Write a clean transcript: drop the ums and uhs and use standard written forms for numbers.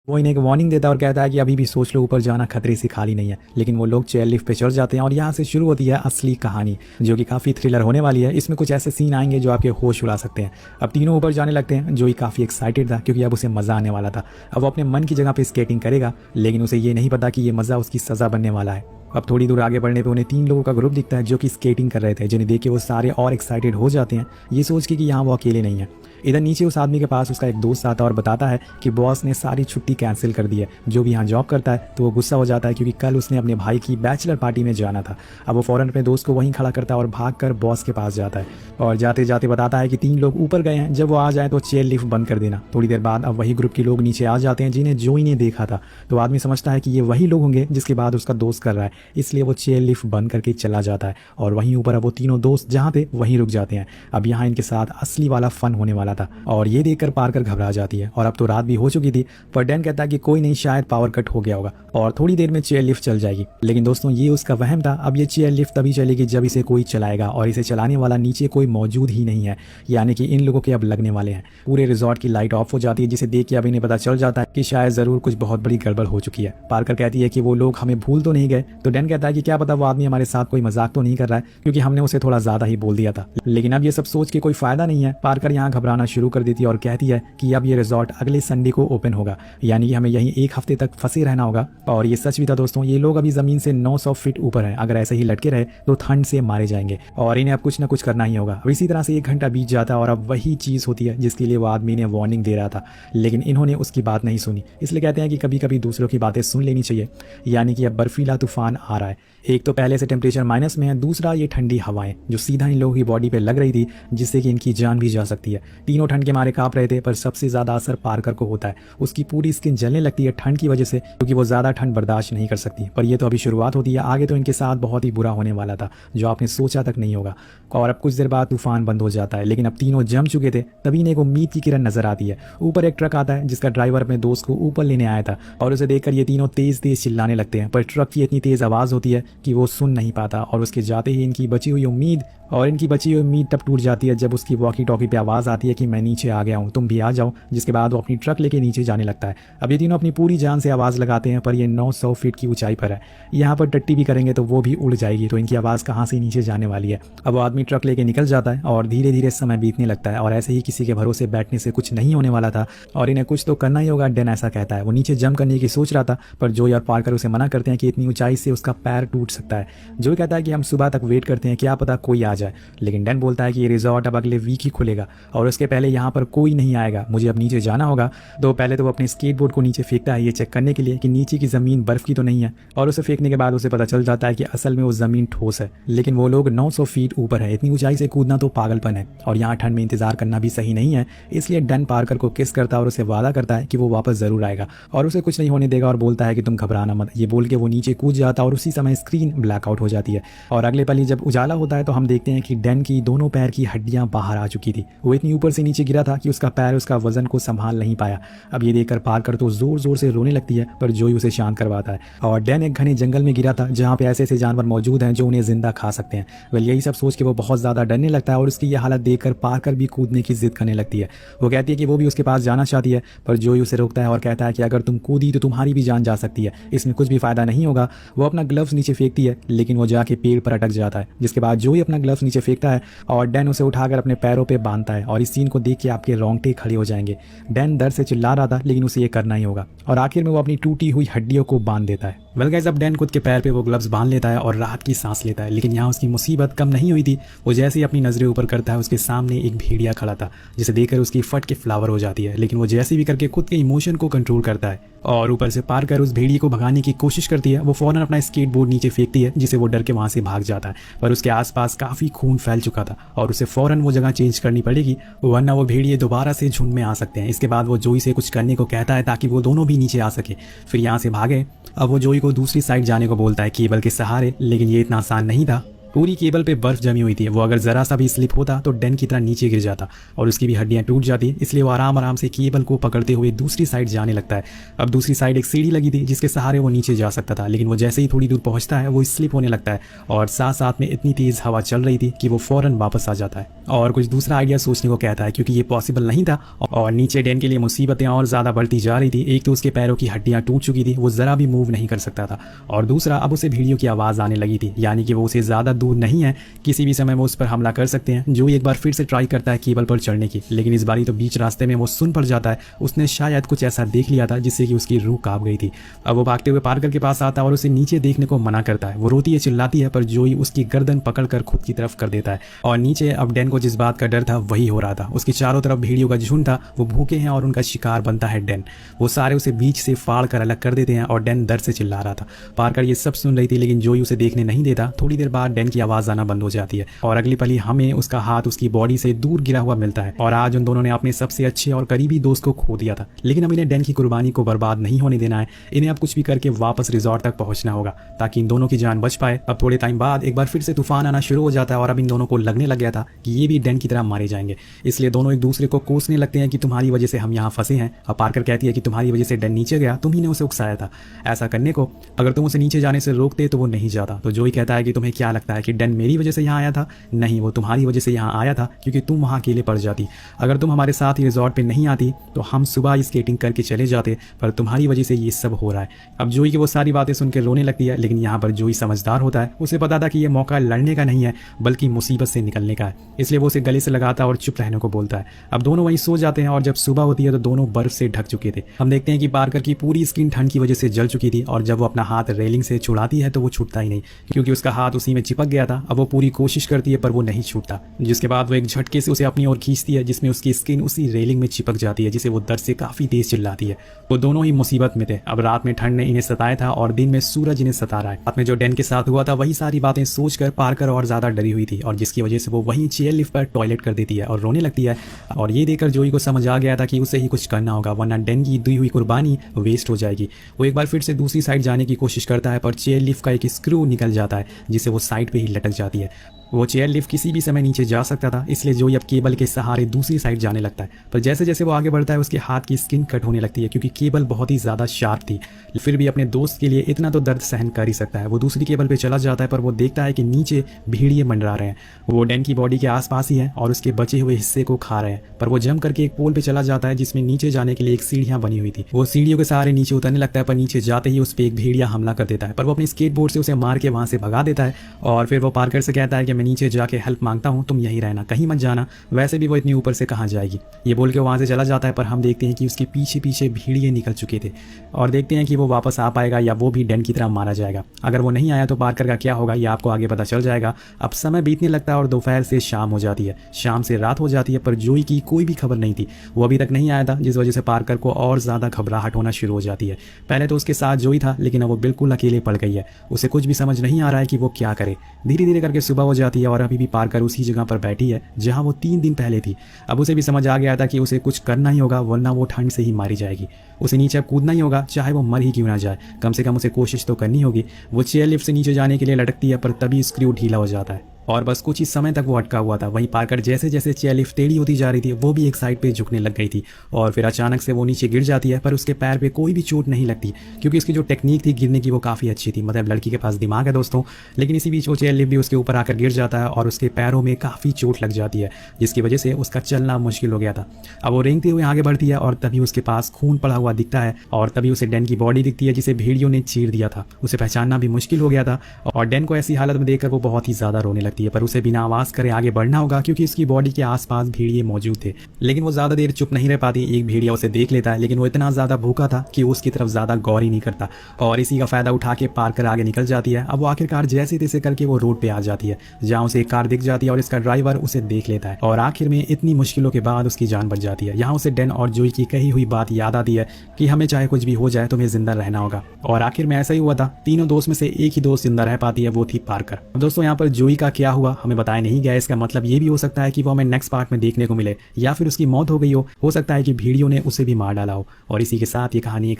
वो इन्हें एक वार्निंग देता है और कहता है कि अभी भी सोच लो, ऊपर जाना खतरे से खाली नहीं है। लेकिन वो लोग चेयर लिफ्ट पे चढ़ जाते हैं और यहाँ से शुरू होती है असली कहानी, जो कि काफ़ी थ्रिलर होने वाली है। इसमें कुछ ऐसे सीन आएंगे जो आपके होश उड़ा सकते हैं। अब तीनों ऊपर जाने लगते हैं। जो ही काफ़ी एक्साइटेड था क्योंकि अब उसे मज़ा आने वाला था। अब वो अपने मन की जगह पे स्केटिंग करेगा, लेकिन उसे ये नहीं पता कि ये मज़ा उसकी सज़ा बनने वाला है। अब थोड़ी दूर आगे बढ़ने पे उन्हें 3 लोगों का ग्रुप दिखता है जो कि स्केटिंग कर रहे थे, जिन्हें देख के वो सारे और एक्साइटेड हो जाते हैं, ये सोच के कि यहाँ वो अकेले नहीं है। इधर नीचे उस आदमी के पास उसका एक दोस्त आता है और बताता है कि बॉस ने सारी छुट्टी कैंसिल कर दी है। जो भी यहाँ जॉब करता है तो वो गुस्सा हो जाता है क्योंकि कल उसने अपने भाई की बैचलर पार्टी में जाना था। अब वो फौरन अपने दोस्त को वहीं खड़ा करता है और भागकर बॉस के पास जाता है और जाते जाते बताता है कि 3 लोग ऊपर गए हैं, जब वो आ जाए तो चेयर लिफ्ट बंद कर देना। थोड़ी देर बाद अब वही ग्रुप के लोग नीचे आ जाते हैं जिन्हें जोई ने देखा था। तो आदमी समझता है कि ये वही लोग होंगे जिसके बाद उसका दोस्त कर रहा है, इसलिए वो चेयर लिफ्ट बंद करके चला जाता है और वहीं ऊपर अब वो तीनों दोस्त जहाँ थे वहीं रुक जाते हैं। अब यहाँ इनके साथ असली वाला फन होने वाला था और ये देखकर पार्कर घबरा जाती है। और अब तो रात भी हो चुकी थी, पर डैन कहता है कि कोई नहीं, शायद पावर कट हो गया होगा और थोड़ी देर में चेयर लिफ्ट चल जाएगी। लेकिन दोस्तों ये उसका वहम था। अब ये चेयर लिफ्ट तभी चलेगी जब इसे कोई चलाएगा और इसे चलाने वाला नीचे कोई मौजूद ही नहीं है, यानी कि इन लोगों के अब लगने वाले हैं। पूरे रिजॉर्ट की लाइट ऑफ हो जाती है, जिसे देख के अब इन्हें पता चल जाता है कि शायद जरूर कुछ बहुत बड़ी गड़बड़ हो चुकी है। पार्कर कहती है कि वो लोग हमें भूल तो नहीं गए। तो डैन कहता है कि क्या पता वो आदमी हमारे साथ कोई मजाक तो नहीं कर रहा है, क्योंकि हमने उसे थोड़ा ज्यादा ही बोल दिया था। लेकिन अब ये सब सोच के कोई फायदा नहीं है। पार्कर यहाँ घबराना शुरू कर देती है और कहती है कि अब ये रिजॉर्ट अगले संडे को ओपन होगा, यानी कि हमें यहीं 1 हफ्ते तक फंसे रहना होगा। और ये सच भी था दोस्तों, ये लोग अभी जमीन से 900 फीट ऊपर हैं। अगर ऐसे ही लटके रहे तो ठंड से मारे जाएंगे और इन्हें अब कुछ ना कुछ करना ही होगा। इसी तरह से 1 घंटा बीत जाता है और अब वही चीज होती है जिसके लिए वो आदमी ने वार्निंग दे रहा था, लेकिन इन्होंने उसकी बात नहीं सुनी। इसलिए कहते हैं कि कभी कभी दूसरों की बातें सुन लेनी चाहिए। यानी कि अब बर्फीला तूफान आ रहा है। एक तो पहले से टेम्परेचर माइनस में है, दूसरा ये ठंडी हवाएं जो सीधा इन लोगों की बॉडी पे लग रही थी, जिससे कि इनकी जान भी जा सकती है। तीनों ठंड के मारे कांप रहे थे, पर सबसे ज्यादा असर पार्कर को होता है। उसकी पूरी स्किन जलने लगती है ठंड की वजह से, क्योंकि वो ज्यादा ठंड बर्दाश्त नहीं कर सकती। पर ये तो अभी शुरुआत होती है, आगे तो इनके साथ बहुत ही बुरा होने वाला था, जो आपने सोचा तक नहीं होगा। और अब कुछ देर बाद तूफान बंद हो जाता है, लेकिन अब तीनों जम चुके थे। तभी इन्हें एक उम्मीद की किरण नजर आती है। ऊपर एक ट्रक आता है जिसका ड्राइवर अपने दोस्त को ऊपर लेने आया था, और उसे देखकर ये तीनों तेज तेज चिल्लाने लगते हैं। पर ट्रक की इतनी तेज आवाज होती है कि वो सुन नहीं पाता और उसके जाते ही इनकी बची हुई उम्मीद तब टूट जाती है जब उसकी वॉकी टॉकी पे आवाज़ आती है कि मैं नीचे आ गया हूँ, तुम भी आ जाओ। जिसके बाद वो अपनी ट्रक लेके नीचे जाने लगता है। अब ये तीनों अपनी पूरी जान से आवाज़ लगाते हैं, पर ये 900 फीट की ऊंचाई पर है। यहाँ पर टट्टी भी करेंगे तो वो भी उड़ जाएगी, तो इनकी आवाज़ कहाँ से नीचे जाने वाली है। अब वो आदमी ट्रक लेके निकल जाता है और धीरे धीरे समय बीतने लगता है। और ऐसे ही किसी के भरोसे बैठने से कुछ नहीं होने वाला था और इन्हें कुछ तो करना ही होगा, डैन ऐसा कहता है। वो नीचे जंप करने की सोच रहा था, पर जोई और पार्कर उसे मना करते हैं कि इतनी ऊंचाई से उसका पैर टूट सकता है। जोई कहता है कि हम सुबह तक वेट करते हैं, क्या पता कोई आ जाए। लेकिन डैन बोलता है कि ये रिजॉर्ट अब अगले वीक ही खुलेगा और उसके पहले यहाँ पर कोई नहीं आएगा, मुझे अब नीचे जाना होगा। तो पहले तो वो अपने स्केटबोर्ड को नीचे फेंकता है, ये चेक करने के लिए कि नीचे की ज़मीन बर्फ़ की तो नहीं है। और उसे फेंकने के बाद उसे पता चल जाता है कि असल में वो ज़मीन ठोस है। लेकिन वो लोग 900 फीट ऊपर है, इतनी ऊंचाई से कूदना तो पागलपन है और यहाँ ठंड में इंतजार करना भी सही नहीं है। इसलिए डैन पार्कर को किस करता है और उसे वादा करता है कि वो वापस ज़रूर आएगा और उसे कुछ नहीं होने देगा, और बोलता है कि तुम घबराना मत। ये बोल के वो नीचे कूद जाता है और उसी समय स्क्रीन ब्लैकआउट हो जाती है। और अगले पल ही जब उजाला होता है तो हम देखते हैं कि डैन की दोनों पैर की हड्डियां बाहर आ चुकी थी। वो इतनी ऊपर से नीचे गिरा था कि उसका पैर उसका वजन को संभाल नहीं पाया। अब ये देखकर पार्कर तो जोर जोर से रोने लगती है, पर जोई उसे शांत करवाता है। और डैन एक घने जंगल में गिरा था जहाँ पे ऐसे ऐसे जानवर मौजूद हैं जो उन्हें जिंदा खा सकते हैं। वेल यही सब सोच के वो बहुत ज्यादा डरने लगता है और उसकी यह हालत देखकर पार्कर भी कूदने की जिद करने लगती है। वो कहती है कि वो भी उसके पास जाना चाहती है, पर जोई उसे रोकता है और कहता है कि अगर तुम कूदी तो तुम्हारी भी जान जा सकती है, इसमें कुछ भी फायदा नहीं होगा। वो अपना ग्लव्स नीचे फेंकती है, लेकिन वो जाके पेड़ पर अटक जाता है। जिसके बाद जोई अपना ग्लव्स नीचे फेंकता है और डैन उसे उठाकर अपने पैरों पे बांधता है। और इस सीन को देख के आपके रोंगटे खड़े हो जाएंगे। डैन दर्द से चिल्ला रहा था, लेकिन उसे ये करना ही होगा और आखिर में वो अपनी टूटी हुई हड्डियों को बांध देता है। वेल गाइस, अब डैन खुद के पैर पे वो ग्लव्स बांध लेता है और राहत की सांस लेता है। लेकिन यहाँ उसकी मुसीबत कम नहीं हुई थी। वो जैसे ही अपनी नजरें ऊपर करता है, उसके सामने एक भेड़िया खड़ा था, जिसे देखकर उसकी फट के फ्लावर हो जाती है। लेकिन वो जैसे भी करके खुद के इमोशन को कंट्रोल करता है और ऊपर से पार कर उस भेड़िए को भगाने की कोशिश करती है। वो फौरन अपना स्केटबोर्ड नीचे फेंकती है, जिसे वो डर के वहां से भाग जाता है। पर उसके आसपास काफी खून फैल चुका था और उसे फौरन वो जगह चेंज करनी पड़ेगी, वरना वो भेड़िए दोबारा से झुंड में आ सकते हैं। इसके बाद वो जोई से कुछ करने को कहता है ताकि वो दोनों भी नीचे आ सके, फिर यहाँ से भागे। अब वो जोई को दूसरी साइड जाने को बोलता है केबल के सहारे, लेकिन ये इतना आसान नहीं था। पूरी केबल पे बर्फ जमी हुई थी। वो अगर जरा सा भी स्लिप होता तो डैन की तरह नीचे गिर जाता और उसकी भी हड्डियां टूट जाती। इसलिए वो आराम आराम से केबल को पकड़ते हुए दूसरी साइड जाने लगता है। अब दूसरी साइड एक सीढ़ी लगी थी जिसके सहारे वो नीचे जा सकता था, लेकिन वो जैसे ही थोड़ी दूर पहुंचता है वो स्लिप होने लगता है और साथ साथ में इतनी तेज हवा चल रही थी कि वो फौरन वापस आ जाता है और कुछ दूसरा आइडिया सोचने को कहता है, क्योंकि ये पॉसिबल नहीं था और नीचे डैन के लिए मुसीबतें और ज्यादा बढ़ती जा रही थी। एक तो उसके पैरों की हड्डियां टूट चुकी थी, वो जरा भी मूव नहीं कर सकता था, और दूसरा अब उसे भेड़ियों की आवाज आने लगी थी, यानी कि वो उसे ज्यादा दूर नहीं है, किसी भी समय वो उस पर हमला कर सकते हैं। जो एक बार फिर से ट्राई करता है केबल पर चढ़ने की, लेकिन इस बारी तो बीच रास्ते में वो सुन पड़ जाता है। उसने शायद कुछ ऐसा देख लिया था जिससे कि उसकी रूह कांप गई थी। अब वो भागते हुए पार्कर के पास आता है और उसे नीचे देखने को मना करता है। वो रोती है, चिल्लाती है, पर जोई उसकी गर्दन पकड़कर खुद की तरफ कर देता है और नीचे अब डैन को जिस बात का डर था वही हो रहा था। उसके चारों तरफ भेड़ियों का झुंड था, वो भूखे हैं और उनका शिकार बनता है डैन। वो सारे उसे बीच से फाड़ कर अलग कर देते हैं और डैन दर्द से चिल्ला रहा था। पार्कर ये सब सुन रही थी, लेकिन जोई उसे देखने नहीं देता। थोड़ी देर बाद डैन की आवाज आना बंद हो जाती है और अगली पल ही हमें उसका हाथ उसकी बॉडी से दूर गिरा हुआ मिलता है। और आज उन दोनों ने अपने सबसे अच्छे और करीबी दोस्त को खो दिया था, लेकिन अब इन्हें डैन की कुर्बानी को बर्बाद नहीं होने देना है। इन्हें अब कुछ भी करके वापस रिजॉर्ट तक पहुंचना होगा ताकि इन दोनों की जान बच पाए। अब थोड़े टाइम बाद एक बार फिर से तूफान आना शुरू हो जाता है और अब इन दोनों को लगने लग गया था कि ये भी डैन की तरह मारे जाएंगे। इसलिए दोनों एक दूसरे को कोसने लगते हैं कि तुम्हारी वजह से हम यहाँ फंसे हैं। अब पार्कर कहती है कि तुम्हारी वजह से डैन नीचे गया, तुम ही ने उसे उकसाया था ऐसा करने को। अगर तुम उसे नीचे जाने से रोकते तो वो नहीं जाता। तो जोई कहता है कि तुम्हें क्या लगता है कि डैन मेरी वजह से यहाँ आया था? नहीं, वो तुम्हारी वजह से यहाँ आया था क्योंकि तुम वहाँ अकेले पड़ जाती। अगर तुम हमारे साथ ही रिजॉर्ट पे नहीं आती तो हम सुबह स्केटिंग करके चले जाते, पर तुम्हारी वजह से ये सब हो रहा है। अब जोई की वो सारी बातें सुनकर रोने लगती है, लेकिन यहाँ पर जोई समझदार होता है। उसे पता था कि यह मौका लड़ने का नहीं है बल्कि मुसीबत से निकलने का है, इसलिए वो उसे गले से लगाता और चुप रहने को बोलता है। अब दोनों वहीं सो जाते हैं और जब सुबह होती है तो दोनों बर्फ से ढक चुके थे। हम देखते हैं कि पार्कर की पूरी स्किन ठंड की वजह से जल चुकी थी और जब वो अपना हाथ रेलिंग से छुड़ाती है तो वो छूटता ही नहीं, क्योंकि उसका हाथ उसी में चिपक गया था। अब वो पूरी कोशिश करती है पर वो नहीं छूटता, जिसके बाद वो एक झटके से उसे अपनी ओर खींचती है जिसमें उसकी स्किन उसी रेलिंग में चिपक जाती है, जिसे वो दर्द से काफी तेज चिल्लाती है। वो दोनों ही मुसीबत में थे। अब रात में ठंड ने इन्हें सताया था और दिन में सूरज इन्हें सता रहा है। रात में जो डैन के साथ हुआ था वही सारी बातें सोचकर पार्कर और ज्यादा डरी हुई थी और जिसकी वजह से वो वहीं चेयर लिफ्ट पर टॉयलेट कर देती है और रोने लगती है। और ये देखकर जोई को समझ आ गया था कि उसे ही कुछ करना होगा, वरना डैन की दी हुई कुर्बानी वेस्ट हो जाएगी। वो एक बार फिर से दूसरी साइड जाने की कोशिश करता है पर चेयर लिफ्ट का एक स्क्रू निकल जाता है जिससे वो साइड पे ही लटक जाती है। वो चेयर लिफ्ट किसी भी समय नीचे जा सकता था, इसलिए जोई अब केबल के सहारे दूसरी साइड जाने लगता है। पर जैसे जैसे वो आगे बढ़ता है उसके हाथ की स्किन कट होने लगती है क्योंकि केबल बहुत ही ज़्यादा शार्प थी। फिर भी अपने दोस्त के लिए इतना तो दर्द सहन कर ही सकता है। वो दूसरी केबल पे चला जाता है पर वो देखता है कि नीचे भेड़िए मंडरा रहे हैं। वो डैन की बॉडी के आसपास ही है और उसके बचे हुए हिस्से को खा रहे हैं। पर वो जंप करके एक पोल पे चला जाता है जिसमें नीचे जाने के लिए एक सीढ़ियाँ बनी हुई थी। वो सीढ़ियों के सहारे नीचे उतरने लगता है पर नीचे जाते ही उस पर एक भेड़िया हमला कर देता है, पर वो अपने स्केटबोर्ड से उसे मार के वहाँ से भगा देता है। और फिर वो पार्कर से कहता है कि मैं नीचे जाके हेल्प मांगता हूँ, तुम यहीं रहना, कहीं मत जाना, वैसे भी वो इतनी ऊपर से कहाँ जाएगी। ये बोल के वहाँ से चला जाता है पर हम देखते हैं कि उसके पीछे पीछे भेड़िए निकल चुके थे और देखते हैं कि वो वापस आ पाएगा या वो भी डैन की तरह मारा जाएगा। अगर वो नहीं आया तो पार्कर का क्या होगा ये आपको आगे पता चल जाएगा। अब समय बीतने लगता है और दोपहर से शाम हो जाती है, शाम से रात हो जाती है, पर जोई की कोई भी खबर नहीं थी। वो अभी तक नहीं आया था, जिस वजह से पार्कर को और ज़्यादा घबराहट होना शुरू हो जाती है। पहले तो उसके साथ जोई था, लेकिन अब वो बिल्कुल अकेले पड़ गई है। उसे कुछ भी समझ नहीं आ रहा है कि वो क्या करे। धीरे धीरे करके सुबह हो जाती है और अभी भी पार्कर उसी जगह पर बैठी है जहाँ वो 3 दिन पहले थी। अब उसे भी समझ आ गया था कि उसे कुछ करना ही होगा, वरना वो ठंड से ही मारी जाएगी। उसे नीचे कूदना ही होगा, चाहे वो मर ही क्यों ना जाए, कम से कम उसे कोशिश तो करनी होगी। वो चेयर लिफ्ट से नीचे जाने के लिए लटकती है पर तभी स्क्रू ढीला हो जाता है और बस कुछ ही समय तक वो अटका हुआ था। वहीं पार्कर जैसे जैसे चेयर लिफ्ट टेढ़ी होती जा रही थी वो भी एक साइड पे झुकने लग गई थी और फिर अचानक से वो नीचे गिर जाती है, पर उसके पैर पे कोई भी चोट नहीं लगती क्योंकि उसकी जो टेक्निक थी गिरने की वो काफ़ी अच्छी थी। मतलब लड़की के पास दिमाग है दोस्तों। लेकिन इसी बीच वो चेयर लिफ्ट भी उसके ऊपर आकर गिर जाता है और उसके पैरों में काफ़ी चोट लग जाती है, जिसकी वजह से उसका चलना मुश्किल हो गया था। अब वो रेंगते हुए आगे बढ़ती है और तभी उसके पास खून पड़ा हुआ दिखता है और तभी उसे डैन की बॉडी दिखती है जिसे भेड़ियों ने चीर दिया था। उसे पहचानना भी मुश्किल हो गया था और डैन को ऐसी हालत में देखकर वो बहुत ही ज़्यादा रोने लगती है, पर उसे बिना आवाज करे आगे बढ़ना होगा क्योंकि उसकी बॉडी के आसपास भेड़िए मौजूद थे। लेकिन वो ज्यादा देर चुप नहीं रह पाती। एक भेड़िया उसे देख लेता है, लेकिन वो इतना ज्यादा भूखा था कि उसकी तरफ ज्यादा गौर ही नहीं करता और इसी का फायदा उठा के पार्कर आगे निकल जाती है। अब वो आखिरकार जैसे तैसे करके वो रोड पे आ जाती है जहाँ उसे एक कार दिख जाती है और इसका ड्राइवर उसे देख लेता है और आखिर में इतनी मुश्किलों के बाद उसकी जान बच जाती है। यहाँ उसे डैन और जोई की कही हुई बात याद आती है कि हमें चाहे कुछ भी हो जाए तुम्हें जिंदा रहना होगा, और आखिर में ऐसा ही हुआ था। तीनों दोस्त में से एक ही दोस्त जिंदा रह पाती है, वो थी पार्कर। अब दोस्तों यहाँ पर जोई का क्या हुआ हमें बताया नहीं गया। इसका मतलब ये भी हो सकता है कि वो हमें नेक्स्ट पार्ट में देखने को मिले या फिर उसकी मौत हो गई हो सकता है कि भेड़ियों ने उसे भी मार डाला हो। और इसी के साथ ये कहानी